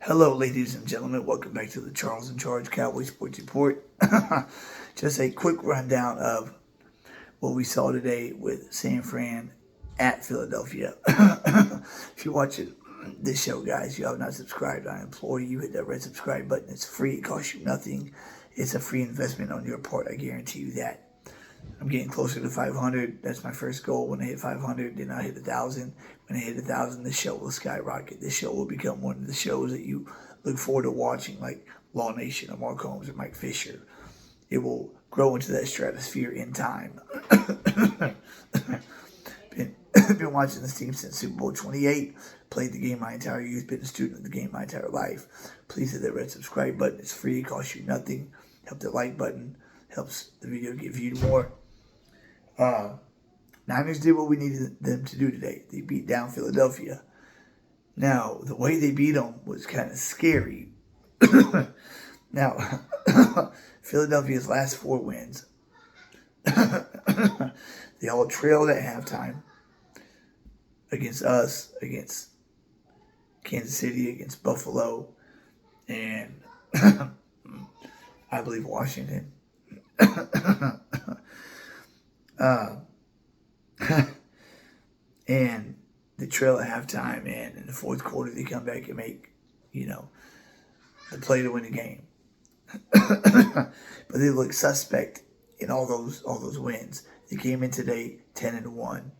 Hello, ladies and gentlemen. Welcome back to the Charles in Charge Cowboys Sports Report. Just a quick rundown of what we saw today with San Fran at Philadelphia. If you're watching this show, guys, you have not subscribed, I implore you, hit that red subscribe button. It's free. It costs you nothing. It's a free investment on your part. I guarantee you that. I'm getting closer to 500. That's my first goal. When I hit 500, then I hit 1,000. When I hit 1,000, the show will skyrocket. This show will become one of the shows that you look forward to watching, like Law Nation or Mark Holmes or Mike Fisher. It will grow into that stratosphere in time. Been watching this team since Super Bowl 28. Played the game my entire youth. Been a student of the game my entire life. Please hit that red subscribe button. It's free. It costs you nothing. Hit the like button. Helps the video get viewed more. Niners did what we needed them to do today. They beat down Philadelphia. Now, the way they beat them was kind of scary. Now, Philadelphia's last 4 wins, they all trailed at halftime against us, against Kansas City, against Buffalo, and I believe Washington. And they trail at halftime, and in the fourth quarter they come back and make, the play to win the game. But they look suspect in all those wins. They came in today 10-1,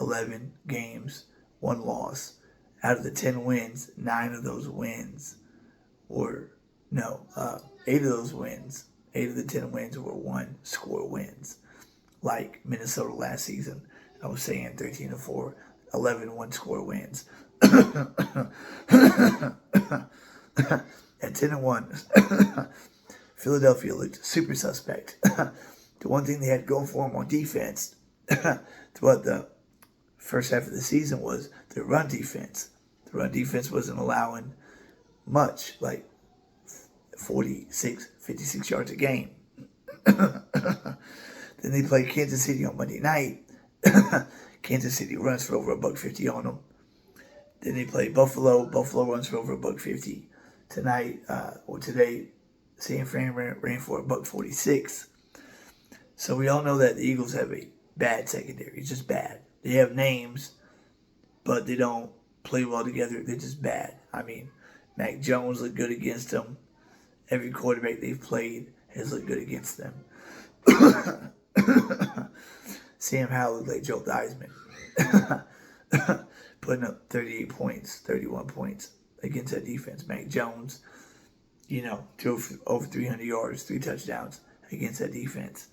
11 games, 1 loss. Out of the 10 wins, 9 of those wins were 8 of those wins. 8 of the 10 wins were 1-score wins, like Minnesota last season. I was saying 13-4, 11 1-score wins. At 10-1, Philadelphia looked super suspect. The one thing they had going for them on defense throughout the first half of the season was the run defense. The run defense wasn't allowing much, like 56 yards a game. Then they play Kansas City on Monday night. Kansas City runs for over $150 on them. Then they play Buffalo. Buffalo runs for over $150. Today, San Fran ran for $146. So we all know that the Eagles have a bad secondary. It's just bad. They have names, but they don't play well together. They're just bad. I mean, Mac Jones looked good against them. Every quarterback they've played has looked good against them. Sam Howell looked like Joe Theismann. Putting up 38 points, 31 points against that defense. Mac Jones, threw over 300 yards, 3 touchdowns against that defense.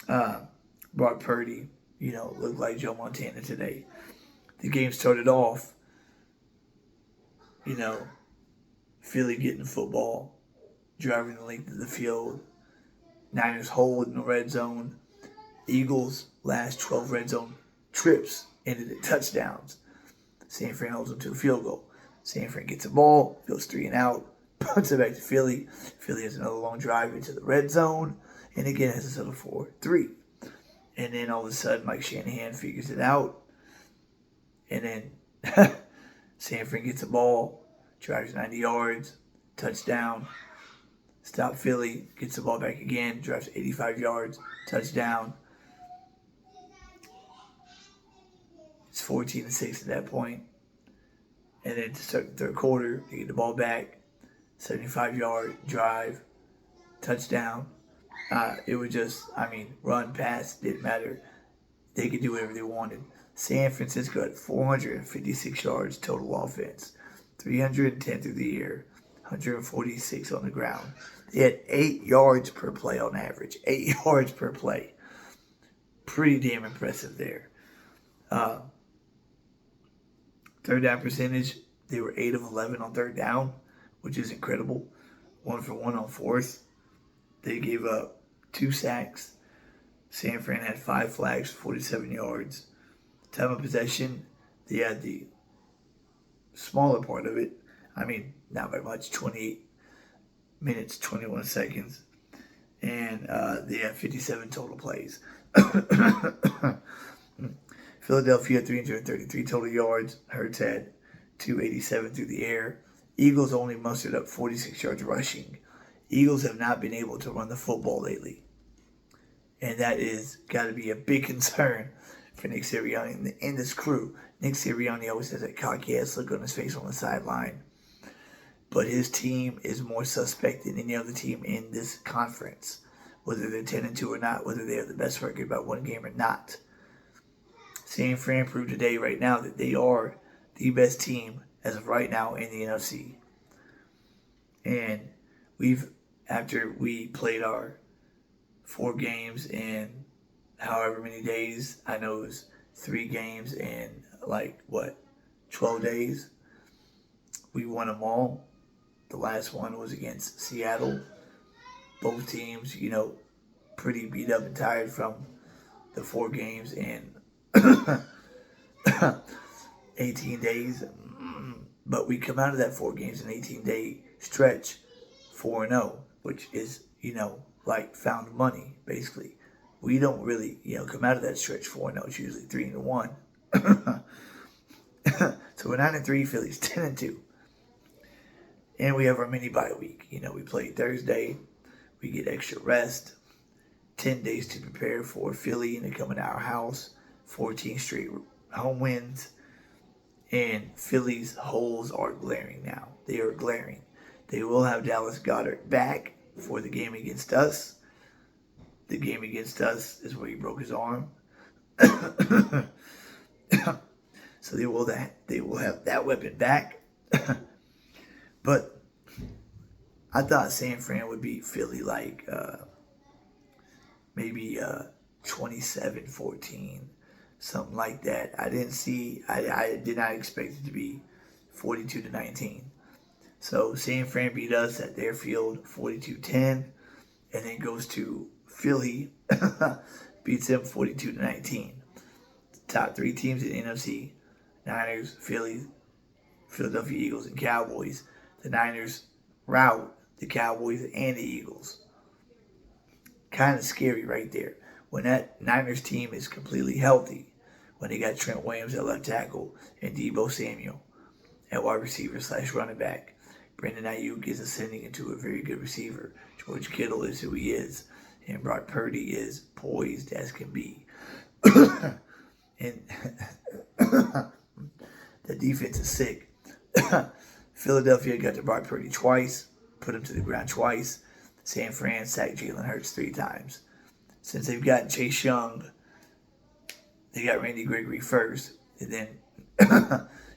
Brock Purdy, looked like Joe Montana today. The game started off, Philly getting the football, driving the length of the field. Niners hold in the red zone. Eagles' last 12 red zone trips ended in touchdowns. San Fran holds them to a field goal. San Fran gets the ball, goes 3 and out, puts it back to Philly. Philly has another long drive into the red zone, and again has a settle for 3. And then all of a sudden, Mike Shanahan figures it out, and then San Fran gets the ball, drives 90 yards, touchdown. Stop Philly, gets the ball back again, drives 85 yards, touchdown. It's 14-6 at that point. And then to start the third quarter, they get the ball back, 75-yard drive, touchdown. It was just, run, pass, didn't matter. They could do whatever they wanted. San Francisco had 456 yards total offense, 310 through the air, 146 on the ground. They had 8 yards per play on average. 8 yards per play. Pretty damn impressive there. Third down percentage, they were 8 of 11 on third down, which is incredible. 1 for 1 on fourth. They gave up 2 sacks. San Fran had 5 flags, 47 yards. Time of possession, they had the smaller part of it. Not very much, 28 minutes, 21 seconds. And they had 57 total plays. Philadelphia, 333 total yards. Hurts had 287 through the air. Eagles only mustered up 46 yards rushing. Eagles have not been able to run the football lately. And that is got to be a big concern for Nick Sirianni and this crew. Nick Sirianni always has that cocky ass look on his face on the sideline. But his team is more suspect than any other team in this conference. Whether they're 10-2 or not, whether they have the best record by one game or not. San Fran proved today, right now, that they are the best team as of right now in the NFC. And after we played our 4 games in however many days, I know it was 3 games in 12 days, we won them all. The last one was against Seattle. Both teams, pretty beat up and tired from the 4 games in 18 days. But we come out of that 4 games in 18-day stretch 4-0, which is, found money, basically. We don't really, come out of that stretch 4-0. It's usually 3-1. So we're 9-3, Philly's 10-2. And we have our mini bye week. We play Thursday. We get extra rest. 10 days to prepare for Philly, and they come in our house. 14 straight home wins. And Philly's holes are glaring now. They are glaring. They will have Dallas Goedert back for the game against us. The game against us is where he broke his arm. So they will have that weapon back. But I thought San Fran would beat Philly maybe 27-14, something like that. I did not expect it to be 42-19. So San Fran beat us at their field 42-10, and then goes to Philly, beats them 42-19. Top 3 teams in the NFC: Niners, Philly, Philadelphia Eagles, and Cowboys. The Niners rout the Cowboys and the Eagles. Kind of scary right there. When that Niners team is completely healthy, when they got Trent Williams at left tackle and Deebo Samuel at wide receiver / running back. Brandon Ayuk is ascending into a very good receiver. George Kittle is who he is. And Brock Purdy is poised as can be. And the defense is sick. Philadelphia got to Brock Purdy twice, put him to the ground twice. San Fran sacked Jalen Hurts 3 times. Since they've gotten Chase Young, they got Randy Gregory first. And then,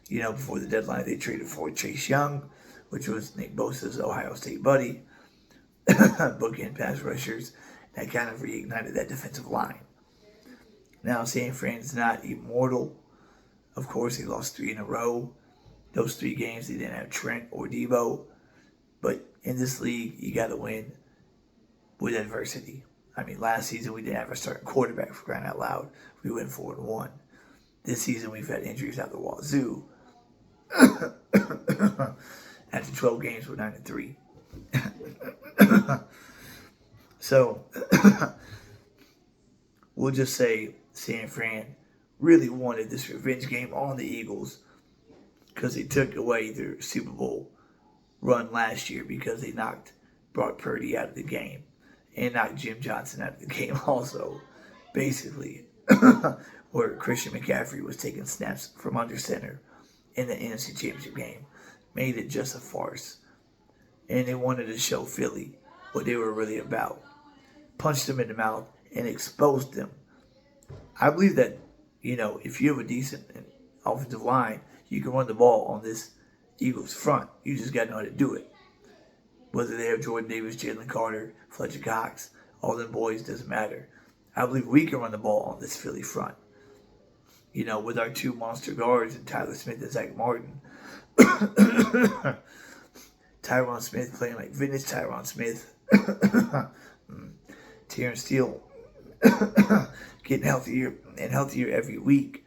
before the deadline, they traded for Chase Young, which was Nick Bosa's Ohio State buddy. Bookend pass rushers. That kind of reignited that defensive line. Now, San Fran's not immortal. Of course, they lost 3 in a row. Those 3 games, they didn't have Trent or Deebo. But in this league, you got to win with adversity. I mean, last season, we didn't have a starting quarterback, for crying out loud. We went 4-1. This season, we've had injuries out the wazoo. After 12 games, we're 9-3. So, we'll just say San Fran really wanted this revenge game on the Eagles because they took away their Super Bowl run last year because they knocked Brock Purdy out of the game and knocked Jim Johnson out of the game also, basically, where Christian McCaffrey was taking snaps from under center in the NFC Championship game. Made it just a farce. And they wanted to show Philly what they were really about. Punched them in the mouth and exposed them. I believe that, if you have a decent offensive line, you can run the ball on this Eagles front. You just got to know how to do it. Whether they have Jordan Davis, Jalen Carter, Fletcher Cox, all them boys, doesn't matter. I believe we can run the ball on this Philly front. With our 2 monster guards and Tyler Smith and Zach Martin. Tyron Smith playing like vintage Tyron Smith. Terrence Steele getting healthier and healthier every week.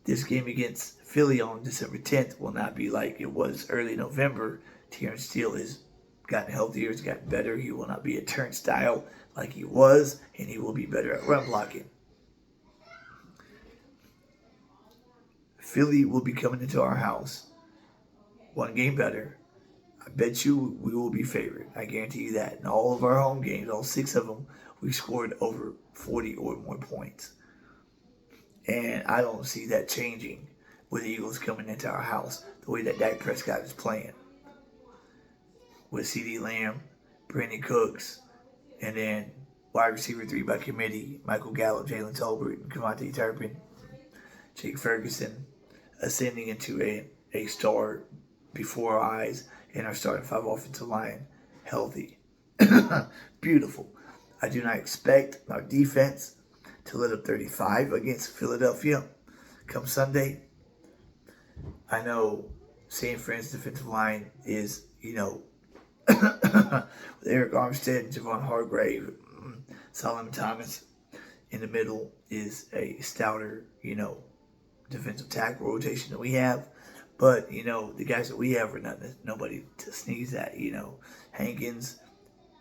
This game against Philly on December 10th will not be like it was early November. Terrence Steele has gotten healthier, has gotten better. He will not be a turnstile like he was, and he will be better at run blocking. Philly will be coming into our house one game better. I bet you we will be favored. I guarantee you that. In all of our home games, all 6 of them, we scored over 40 or more points. And I don't see that changing with the Eagles coming into our house the way that Dak Prescott is playing. With CeeDee Lamb, Brandon Cooks, and then wide receiver 3 by committee, Michael Gallup, Jalen Tolbert, and Devontae Turpin, Jake Ferguson, ascending into a star before our eyes, and our starting 5 offensive line healthy. Beautiful. I do not expect our defense to let up 35 against Philadelphia come Sunday. I know San Fran's defensive line is, with Eric Armstead, Javon Hargrave, Solomon Thomas in the middle is a stouter, defensive tackle rotation that we have. But, the guys that we have are nobody to sneeze at, Hankins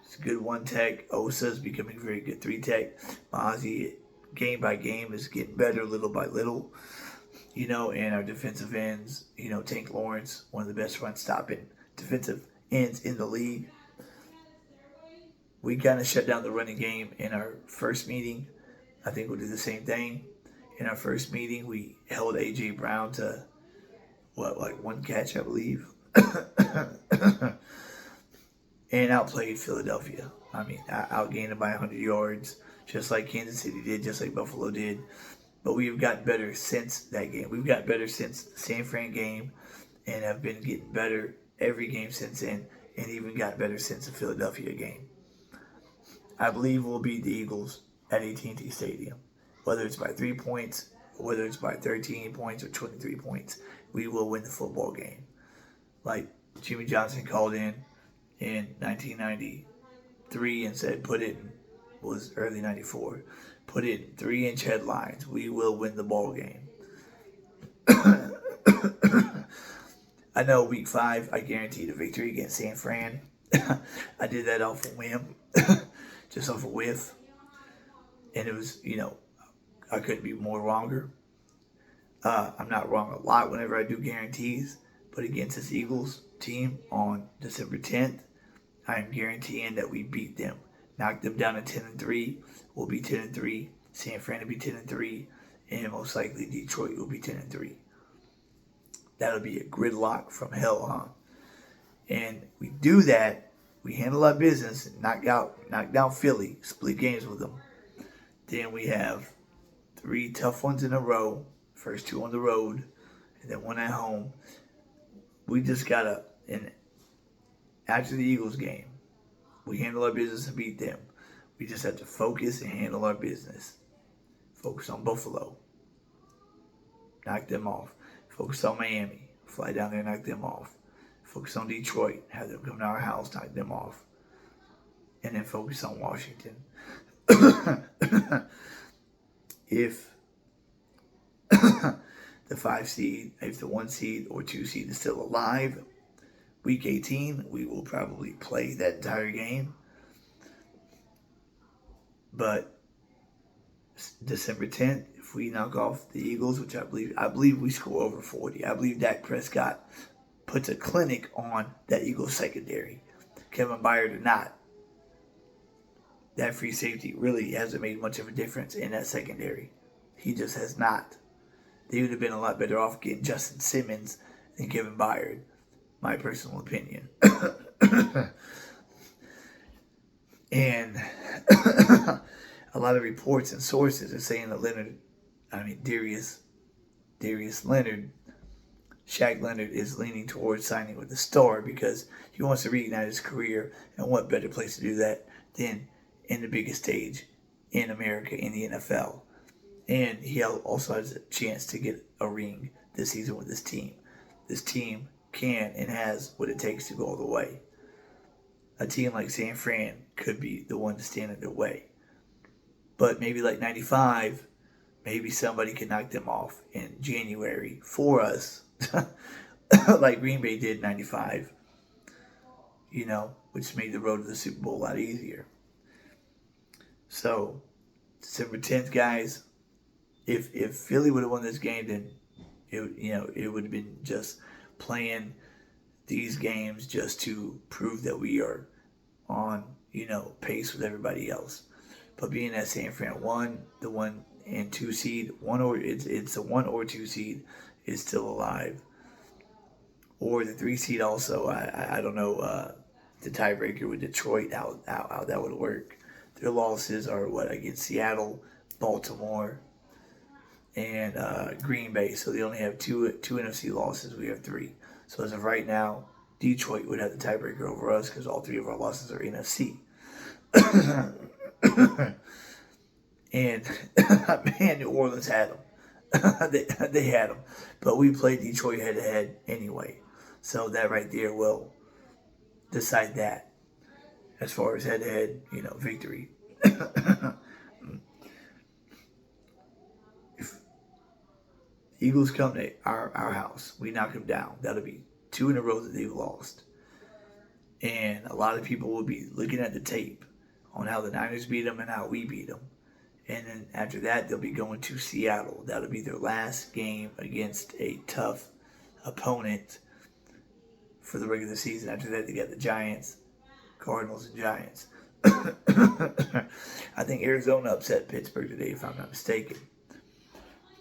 is a good 1-tech. Osa is becoming a very good 3-tech. Mozzie, game by game, is getting better little by little. And our defensive ends, Tank Lawrence, one of the best run-stopping defensive ends in the league. We kind of shut down the running game in our first meeting. I think we'll do the same thing. In our first meeting, we held A.J. Brown to, 1 catch, I believe. And outplayed Philadelphia. I mean, outgained them by 100 yards, just like Kansas City did, just like Buffalo did. But we've gotten better since that game. We've gotten better since the San Fran game and have been getting better every game since then, and even got better since the Philadelphia game. I believe we'll beat the Eagles at AT&T Stadium. Whether it's by 3 points, whether it's by 13 points or 23 points, we will win the football game. Like Jimmy Johnson called in 1993 and said, was early 94, put in 3-inch headlines. We will win the ball game. I know week 5, I guaranteed a victory against San Fran. I did that off a whim, just off a whiff. And it was, I couldn't be more wronger. I'm not wrong a lot whenever I do guarantees, but against this Eagles team on December 10th, I am guaranteeing that we beat them. Knock them down to 10-3. We'll be 10-3. San Fran will be 10-3, and most likely Detroit will be 10-3. That'll be a gridlock from hell, huh? And we do that. We handle our business and knock down Philly, split games with them. Then we have 3 tough ones in a row. First 2 on the road, and then 1 at home. We just gotta, and after the Eagles game, we handle our business and beat them. We just have to focus and handle our business. Focus on Buffalo. Knock them off. Focus on Miami. Fly down there and knock them off. Focus on Detroit. Have them come to our house, knock them off. And then focus on Washington. If the 5 seed, if the 1 seed or 2 seed is still alive, week 18, we will probably play that entire game. But December 10th, if we knock off the Eagles, which I believe we score over 40. I believe Dak Prescott puts a clinic on that Eagles secondary. Kevin Byard or not, that free safety really hasn't made much of a difference in that secondary. He just has not. They would have been a lot better off getting Justin Simmons than Kevin Byard, my personal opinion. And a lot of reports and sources are saying that Darius Leonard, Shaq Leonard is leaning towards signing with the Star because he wants to reignite his career, and what better place to do that than in the biggest stage in America, in the NFL. And he also has a chance to get a ring this season with this team. This team can and has what it takes to go all the way. A team like San Fran could be the one to stand in their way. But maybe like 95, maybe somebody can knock them off in January for us. Like Green Bay did in 95. Which made the road to the Super Bowl a lot easier. So, December 10th, guys, if Philly would have won this game, then it would have been just playing these games just to prove that we are on, pace with everybody else. But being that San Fran won, the 1 and 2 seed, it's a 1 or 2 seed is still alive, or the 3 seed also. I don't know the tiebreaker with Detroit, how that would work. Their losses are against Seattle, Baltimore, and Green Bay. So they only have two NFC losses. We have 3. So as of right now, Detroit would have the tiebreaker over us because all 3 of our losses are NFC. And man, New Orleans had them. they had them, but we played Detroit head to head anyway. So that right there will decide that as far as head to head, victory. If Eagles come to our house, we knock them down. That'll be 2 in a row that they've lost. And a lot of people will be looking at the tape on how the Niners beat them and how we beat them. And then after that, they'll be going to Seattle. That'll be their last game against a tough opponent for the regular season. After that, they got the Giants, Cardinals, and Giants. I think Arizona upset Pittsburgh today, if I'm not mistaken.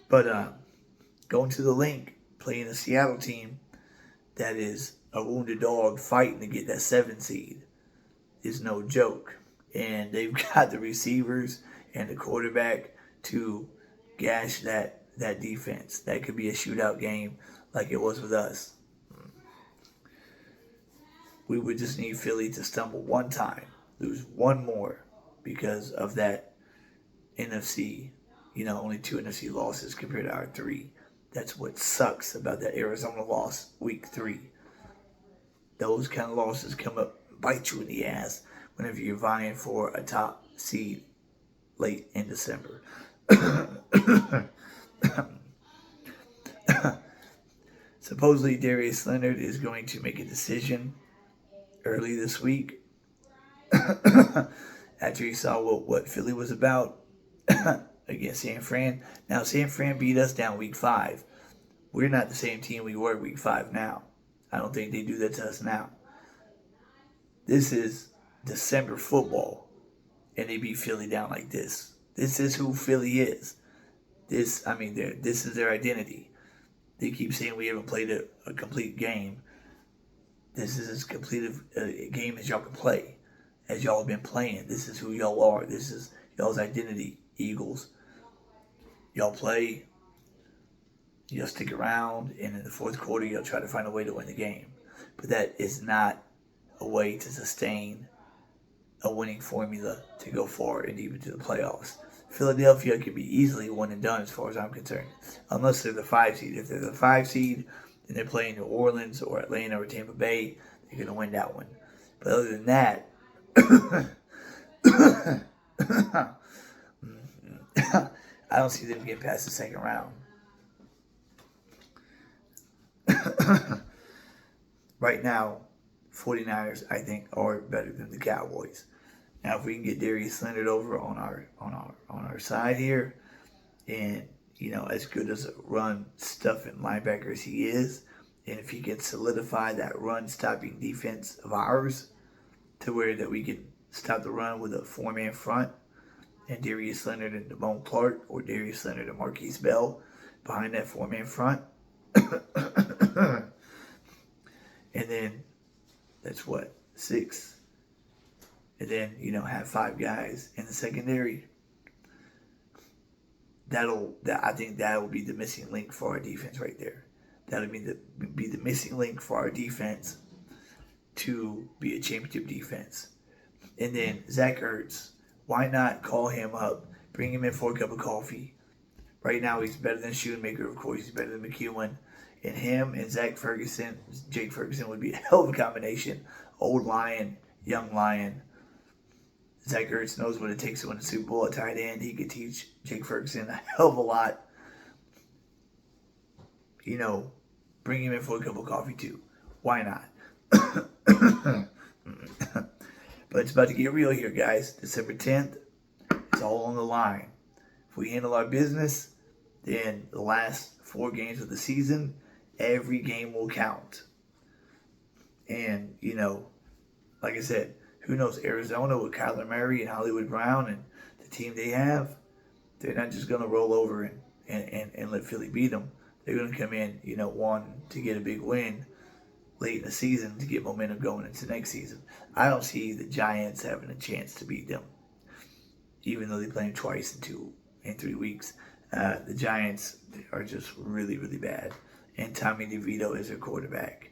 But going to the link, playing a Seattle team that is a wounded dog fighting to get that 7 seed is no joke. And they've got the receivers and the quarterback to gash that defense. That could be a shootout game like it was with us. We would just need Philly to stumble one time, lose one more because of that NFC, only 2 NFC losses compared to our 3. That's what sucks about that Arizona loss week 3. Those kind of losses come up, bite you in the ass whenever you're vying for a top seed late in December. Supposedly Darius Leonard is going to make a decision early this week after he saw what Philly was about against San Fran. Now, San Fran beat us down week 5. We're not the same team we were week 5 now. I don't think they do that to us now. This is December football, and they beat Philly down like this. This is who Philly is. This is their identity. They keep saying we haven't played a complete game. This is as complete a game as y'all can play, as y'all have been playing. This is who y'all are. This is y'all's identity, Eagles. Y'all play, y'all stick around, and in the fourth quarter, y'all try to find a way to win the game. But that is not a way to sustain a winning formula to go far and even to the playoffs. Philadelphia could be easily one and done as far as I'm concerned, unless they're the 5 seed. If they're the 5 seed and they're playing New Orleans or Atlanta or Tampa Bay, they're going to win that one. But other than that, I don't see them getting past the second round. Right now, 49ers, I think, are better than the Cowboys. Now, if we can get Darius Leonard over on our side here, and as good as a run stuffing linebacker as he is, and if he can solidify that run stopping defense of ours to where that we can stop the run with a 4-man front, and Darius Leonard and Damone Clark, or Darius Leonard and Marquise Bell behind that 4-man front, and then that's 6. And then, have 5 guys in the secondary. I think that will be the missing link for our defense right there. That'll be the missing link for our defense to be a championship defense. And then Zach Ertz, why not call him up, bring him in for a cup of coffee? Right now he's better than Shoemaker, of course. He's better than McEwen. And him and Jake Ferguson would be a hell of a combination. Old Lion, young Lion. Zach Ertz knows what it takes to win a Super Bowl at tight end. He could teach Jake Ferguson a hell of a lot. Bring him in for a cup of coffee too. Why not? But it's about to get real here, guys. December 10th, it's all on the line. If we handle our business, then the last 4 games of the season, every game will count. And, like I said, who knows? Arizona with Kyler Murray and Hollywood Brown and the team they have, they're not just going to roll over and let Philly beat them. They're going to come in, wanting to get a big win late in the season to get momentum going into next season. I don't see the Giants having a chance to beat them, even though they play them twice in 3 weeks. The Giants are just really, really bad. And Tommy DeVito is their quarterback.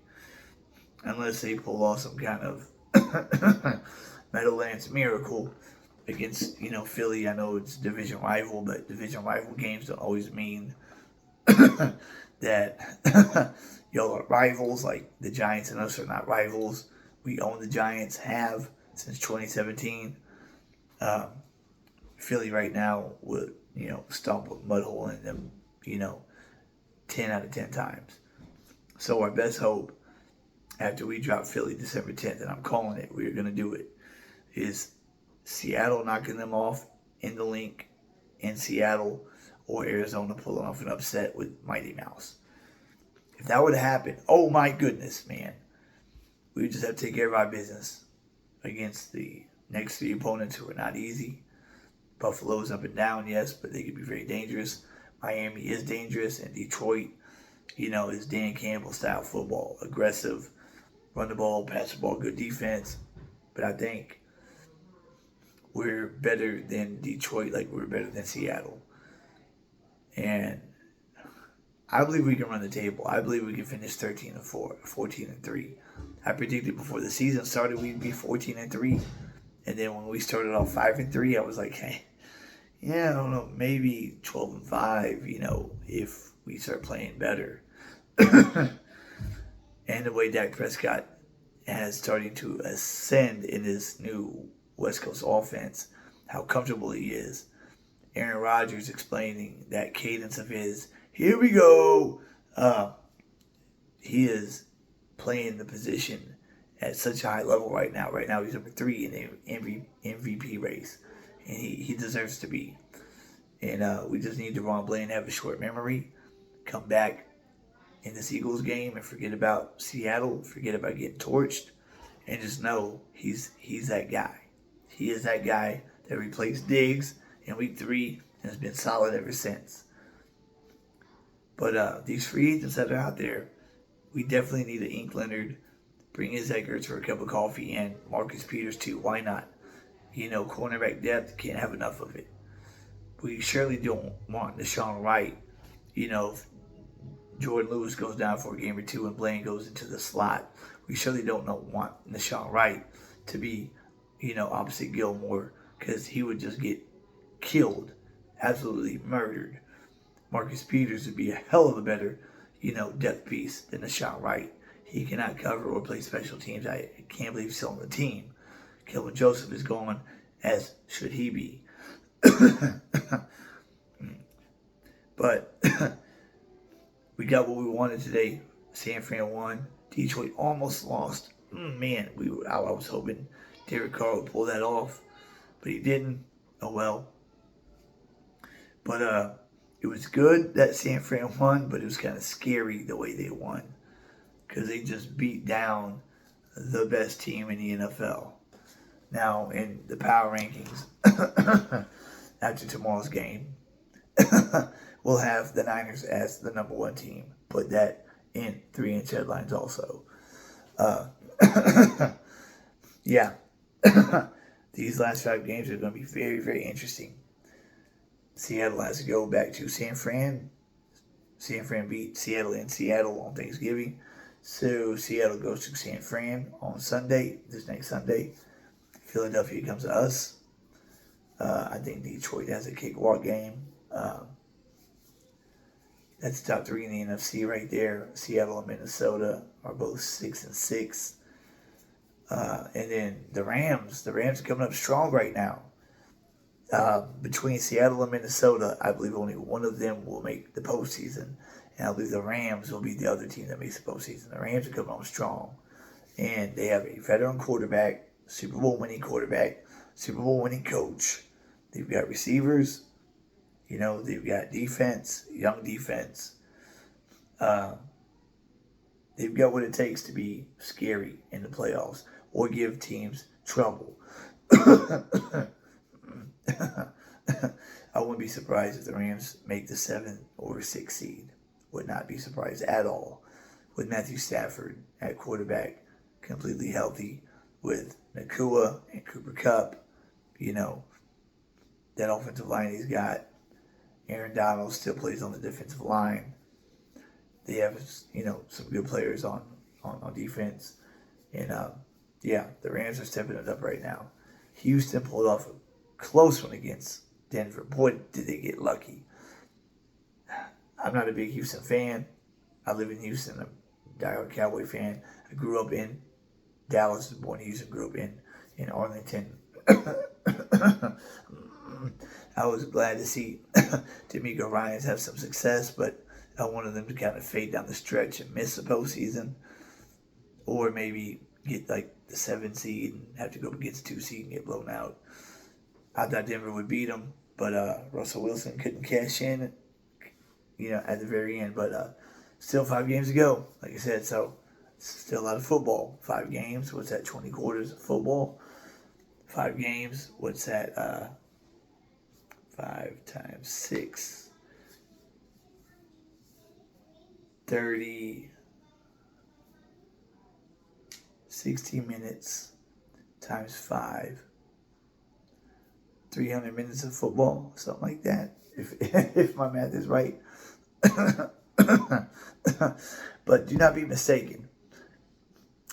Unless they pull off some kind of Meadowlands miracle against, Philly. I know it's division rival, but division rival games don't always mean that y'all are rivals. Like the Giants and us are not rivals. We own the Giants, have since 2017. Philly right now would, stomp a mud hole in them, 10 out of 10 times. So our best hope after we drop Philly December 10th, and I'm calling it, we're going to do it, is Seattle knocking them off in the link in Seattle, or Arizona pulling off an upset with Mighty Mouse. If that would happen, oh my goodness, man. We just have to take care of our business against the next 3 opponents who are not easy. Buffalo's up and down, yes, but they can be very dangerous. Miami is dangerous, and Detroit, is Dan Campbell style football. Aggressive, run the ball, pass the ball, good defense. But I think we're better than Detroit, like we're better than Seattle. And I believe we can run the table. I believe we can finish 13-4, 14-3. I predicted before the season started we'd be 14-3. And then when we started off 5-3, I was like, hey, I don't know, maybe 12-5, if we start playing better. And the way Dak Prescott has starting to ascend in his new West Coast offense, how comfortable he is. Aaron Rodgers explaining that cadence of his, here we go. He is playing the position at such a high level right now. Right now he's number 3 in the MVP race. And he deserves to be. And we just need DeRon Bland to have a short memory, come back in this Eagles game and forget about Seattle, forget about getting torched, and just know he's that guy. He is that guy that replaced Diggs in week 3 and has been solid ever since. But these free agents that are out there, we definitely need an Ink Leonard, bring his Eggers for a cup of coffee, and Marcus Peters too. Why not? Cornerback depth, can't have enough of it. We surely don't want Deshaun Wright, if Jordan Lewis goes down for a game or 2 and Blaine goes into the slot. We surely don't want Deshaun Wright to be, opposite Gilmore, because he would just get killed, absolutely murdered. Marcus Peters would be a hell of a better, depth piece than Deshaun Wright. He cannot cover or play special teams. I can't believe he's still on the team. Kelvin Joseph is gone, as should he be. But we got what we wanted today. San Fran won. Detroit almost lost. Man, I was hoping Derek Carr would pull that off, but he didn't. Oh well. But it was good that San Fran won, but it was kind of scary the way they won, because they just beat down the best team in the NFL. Now, in the power rankings, after tomorrow's game, we'll have the Niners as the number 1 team. Put that in 3-inch headlines also. Yeah. These last 5 games are going to be very, very interesting. Seattle has to go back to San Fran. San Fran beat Seattle in Seattle on Thanksgiving. So Seattle goes to San Fran on Sunday, this next Sunday. Philadelphia comes to us. I think Detroit has a cakewalk game. That's the top 3 in the NFC right there. Seattle and Minnesota are both 6-6. And then the Rams are coming up strong right now. Between Seattle and Minnesota, I believe only one of them will make the postseason. And I believe the Rams will be the other team that makes the postseason. The Rams are coming on strong. And they have a veteran quarterback, Super Bowl winning quarterback, Super Bowl winning coach. They've got receivers. They've got defense, young defense. They've got what it takes to be scary in the playoffs or give teams trouble. I wouldn't be surprised if the Rams make the 7th or 6th seed. Would not be surprised at all. With Matthew Stafford at quarterback, completely healthy, with Nakua and Cooper Kupp, that offensive line he's got. Aaron Donald still plays on the defensive line. They have, some good players on defense. And, the Rams are stepping it up right now. Houston pulled off a close one against Denver. Boy, did they get lucky. I'm not a big Houston fan. I live in Houston. I'm a diehard Cowboy fan. I grew up in Dallas, was born in Houston, grew up in Arlington. I was glad to see D'Amico Ryans have some success, but I wanted them to kind of fade down the stretch and miss the postseason, or maybe get like the 7th seed and have to go against 2 seed and get blown out. I thought Denver would beat them, but Russell Wilson couldn't cash in, at the very end. But still 5 games to go, like I said, so still a lot of football. 5 games, what's that, 20 quarters of football? 5 games, what's that, 5 times 6, 30, 60 minutes times 5, 300 minutes of football, something like that, if my math is right. But do not be mistaken.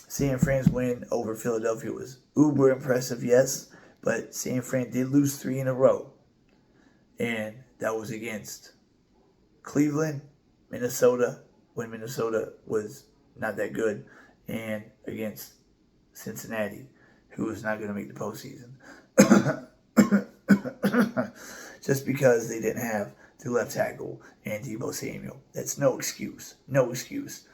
San Fran's win over Philadelphia was uber impressive, yes, but San Fran did lose 3 in a row. And that was against Cleveland, Minnesota, when Minnesota was not that good, and against Cincinnati, who was not going to make the postseason. Just because they didn't have the left tackle and Deebo Samuel. That's no excuse. No excuse.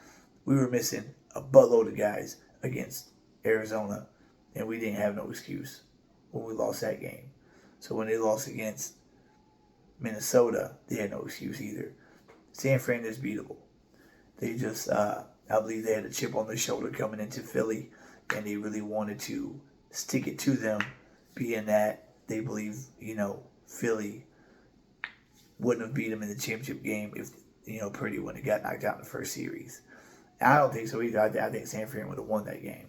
We were missing a buttload of guys against Arizona, and we didn't have no excuse when we lost that game. So when they lost against Minnesota, they had no excuse either. San Fran is beatable. They just, I believe they had a chip on their shoulder coming into Philly, and they really wanted to stick it to them, being that they believe, Philly wouldn't have beat them in the championship game if, Purdy wouldn't have got knocked out in the first series. I don't think so either. I think San Fran would have won that game.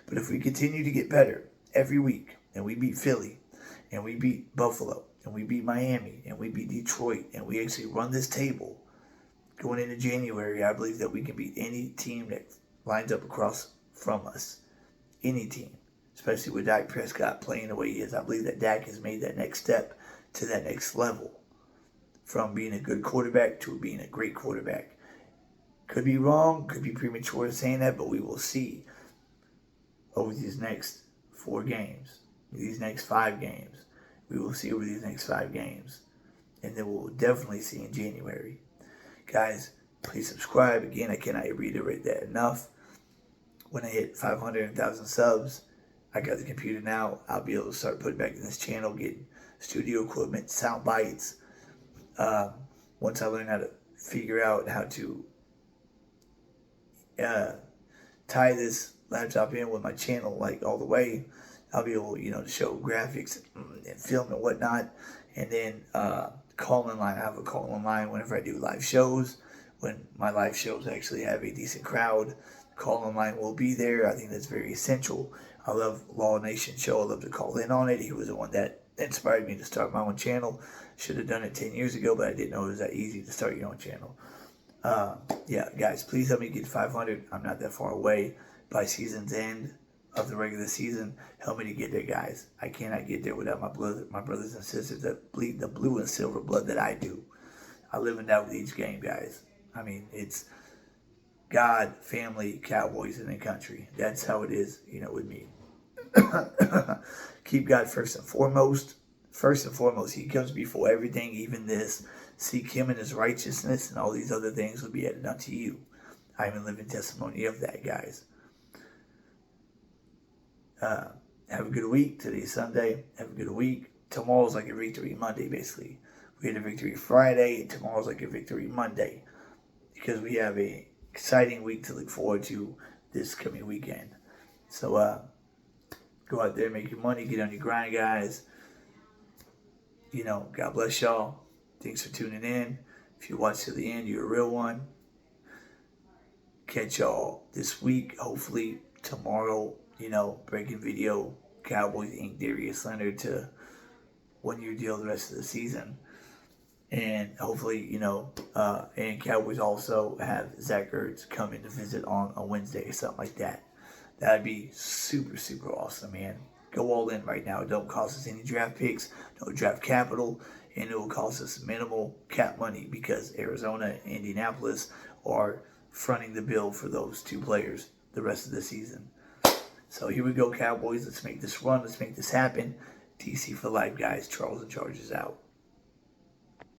But if we continue to get better every week, and we beat Philly, and we beat Buffalo, and we beat Miami, and we beat Detroit, and we actually run this table going into January, I believe that we can beat any team that lines up across from us. Any team. Especially with Dak Prescott playing the way he is. I believe that Dak has made that next step to that next level. From being a good quarterback to being a great quarterback. Could be wrong, could be premature saying that, but we will see over these next 4 games. These next 5 games. We will see over these next 5 games. And then we'll definitely see in January. Guys, please subscribe. Again, I cannot reiterate that enough. When I hit 500,000 subs, I got the computer now. I'll be able to start putting back in this channel, getting studio equipment, sound bites. Once I learn how to figure out how to tie this laptop in with my channel like all the way, I'll be able, to show graphics and film and whatnot. And then call-in line. I have a call-in line whenever I do live shows. When my live shows actually have a decent crowd, call-in line will be there. I think that's very essential. I love Law Nation Show. I love to call in on it. He was the one that inspired me to start my own channel. Should have done it 10 years ago, but I didn't know it was that easy to start your own channel. Guys, please help me get 500. I'm not that far away. By season's end of the regular season, help me to get there, guys. I cannot get there without my brothers and sisters that bleed the blue and silver blood that I do. I live and die with each game, guys. I mean, it's God, family, Cowboys, and the country. That's how it is, with me. Keep God first and foremost. First and foremost, He comes before everything, even this. Seek Him and His righteousness, and all these other things will be added unto you. I am a living testimony of that, guys. Have a good week. Today's Sunday. Have a good week. Tomorrow's like a Victory Monday, basically. We had a victory Friday, and tomorrow's like a victory Monday, because we have a exciting week to look forward to this coming weekend. So go out there, make your money, get on your grind, guys. God bless y'all. Thanks for tuning in. If you watch to the end, you're a real one. Catch y'all this week. Hopefully tomorrow, breaking video. Cowboys inked Darius Leonard to 1-year deal the rest of the season. And hopefully, and Cowboys also have Zach Ertz come in to visit on a Wednesday or something like that. That'd be super, super awesome, man. Go all in right now. It don't cost us any draft picks, no draft capital, and it will cost us minimal cap money because Arizona and Indianapolis are fronting the bill for those two players the rest of the season. So here we go, Cowboys. Let's make this run. Let's make this happen. DC for life, guys. Charles and Chargers out.